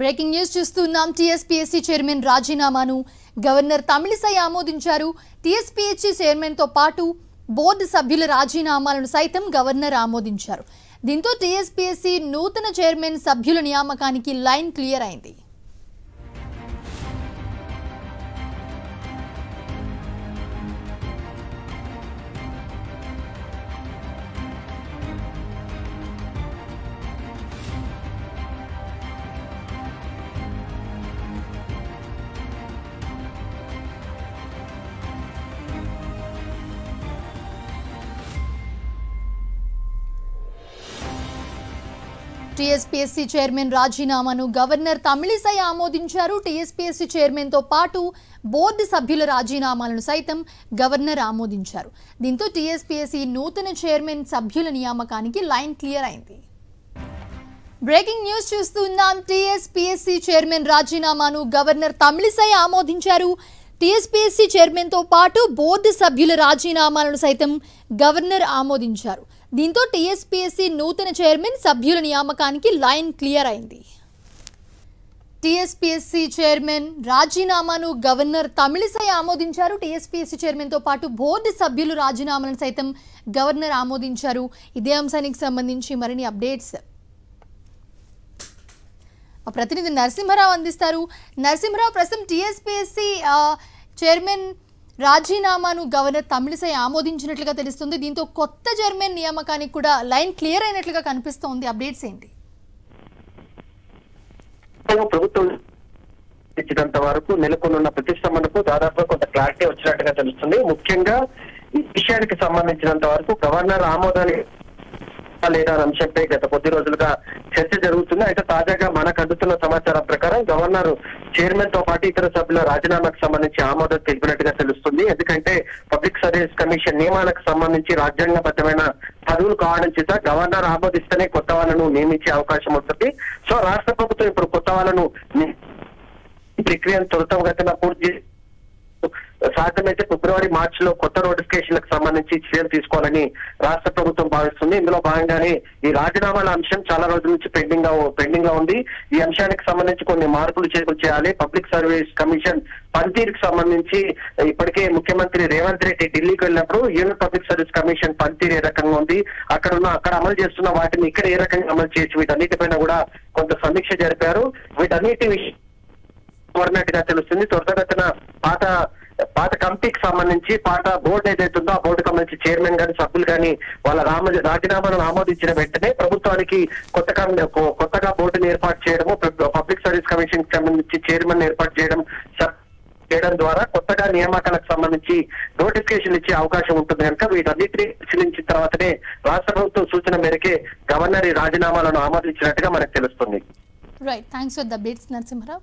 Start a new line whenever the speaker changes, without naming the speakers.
Breaking news చూస్తున్నాం. TSPSC chairman రాజీనామాను governor Tamilisai ఆమోదించారు. TSPSC chairman తో పాటు బోర్డు సభ్యుల రాజీనామాలను సైతం గవర్నర్ ఆమోదించారు. దీంతో టీఎస్పీఎస్సీ నూతన చైర్మన్ సభ్యుల నియామకానికి లైన్ క్లియర్ అయింది. టీఎస్పీఎస్సీ చైర్మన్ రాజీనామాను గవర్నర్ తమిళిసై ఆమోదించారు. టీఎస్పీఎస్సీ చైర్మన్ తో పాటు బోర్డు సభ్యుల రాజీనామాలను సైతం గవర్నర్ ఆమోదించారు. దీంతో టీఎస్పీఎస్సీ నూతన చైర్మన్ సభ్యుల నియామకానికి లైన్ క్లియర్ అయింది. బ్రేకింగ్ న్యూస్ చూస్తున్నాం. టీఎస్పీఎస్సీ చైర్మన్ రాజీనామాను గవర్నర్ తమిళిసై ఆమోదించారు. టీఎస్పీఎస్సీ చైర్మన్ తో పాటు బోర్డు సభ్యుల రాజీనామాలను సైతం గవర్నర్ ఆమోదించారు. దీంతో టీఎస్పీఎస్సీ నూతన చైర్మన్ సభ్యుల నియామకానికి లైన్ క్లియర్ అయింది. టీఎస్పీఎస్సీ చైర్మన్ రాజీనామాను గవర్నర్ తమిళిసై ఆమోదించారు. టీఎస్పీఎస్సీ చైర్మన్ తో పాటు బోర్డు సభ్యులు రాజీనామాలను సైతం గవర్నర్ ఆమోదించారు. ఇదే అంశానికి సంబంధించి మరిన్ని అప్డేట్స్ ప్రతినిధి నరసింహరావు అందిస్తారు. నరసింహరావు, ప్రస్తుతం టీఎస్పీఎస్సీ చైర్మన్ రాజీనామాను గవర్నర్ తమిళిసై ఆమోదించినట్లుగా తెలుస్తుంది. దీంతో కొత్త చైర్మన్ నియామకానికి కూడా లైన్ క్లియర్ అయినట్లుగా కనిపిస్తోంది. అప్డేట్స్ ఏంటి?
ప్రభుత్వం ఇచ్చినంత వరకు నెలకొన్న ప్రతిష్టంభనకు దాదాపు కొంత క్లారిటీ వచ్చినట్టుగా తెలుస్తుంది. ముఖ్యంగా ఈ విషయానికి సంబంధించినంత వరకు గవర్నర్ ఆమోదాన్ని లేదా అంశంపై గత కొద్ది రోజులుగా చర్చ జరుగుతుంది. అయితే తాజాగా మనకు అందుతున్న సమాచారం ప్రకారం గవర్నర్ చైర్మన్ తో పాటు ఇతర సభ్యుల రాజీనామాకు సంబంధించి ఆమోదం తెలిపినట్టుగా తెలుస్తుంది. ఎందుకంటే పబ్లిక్ సర్వీస్ కమిషన్ నియమాలకు సంబంధించి రాజ్యాంగబద్ధమైన పదవులు కావడం చేత గవర్నర్ ఆమోదిస్తేనే కొత్త వాళ్ళను నియమించే అవకాశం ఉంటుంది. సో రాష్ట్ర ప్రభుత్వం ఇప్పుడు కొత్త వాళ్ళను ప్రక్రియను త్వరితగతిన పూర్తి సాధ్యమైతే ఫిబ్రవరి మార్చి లో కొత్త నోటిఫికేషన్లకు సంబంధించి చర్యలు తీసుకోవాలని రాష్ట్ర ప్రభుత్వం భావిస్తుంది. ఇందులో భాగంగానే ఈ రాజీనామాల అంశం చాలా రోజుల నుంచి పెండింగ్ గా ఉంది. ఈ అంశానికి సంబంధించి కొన్ని మార్పులు చేయాలి. పబ్లిక్ సర్వీస్ కమిషన్ పనితీరుకు సంబంధించి ఇప్పటికే ముఖ్యమంత్రి రేవంత్ రెడ్డి ఢిల్లీకి వెళ్ళినప్పుడు యూనియన్ పబ్లిక్ సర్వీస్ కమిషన్ పనితీరు ఏ రకంగా ఉంది, అక్కడ అమలు చేస్తున్న వాటిని ఇక్కడ ఏ రకంగా అమలు చేయొచ్చు, వీటన్నిటిపైన కూడా కొంత సమీక్ష జరిపారు. వీటన్నిటి విషయం కోరినట్టుగా తెలుస్తుంది. త్వరితగతిన పాత కమిటీకి సంబంధించి పాత బోర్డు ఏదైతుందో ఆ బోర్డుకు సంబంధించి చైర్మన్ గాని సభ్యులు కానీ వాళ్ళ రాజీనామాలను ఆమోదించిన వెంటనే ప్రభుత్వానికి కొత్తగా బోర్డుని ఏర్పాటు చేయడము, పబ్లిక్ సర్వీస్ కమిషన్ కి సంబంధించి చైర్మన్ ఏర్పాటు చేయడం ద్వారా కొత్తగా నియామకాలకు సంబంధించి నోటిఫికేషన్ ఇచ్చే అవకాశం ఉంటుంది కనుక వీటన్నిటిని పరిశీలించిన తర్వాతనే రాష్ట్ర ప్రభుత్వం సూచన మేరకే గవర్నర్ ఈ రాజీనామాలను ఆమోదించినట్టుగా మనకు తెలుస్తుంది.
Right, thanks for the updates Narasimharao.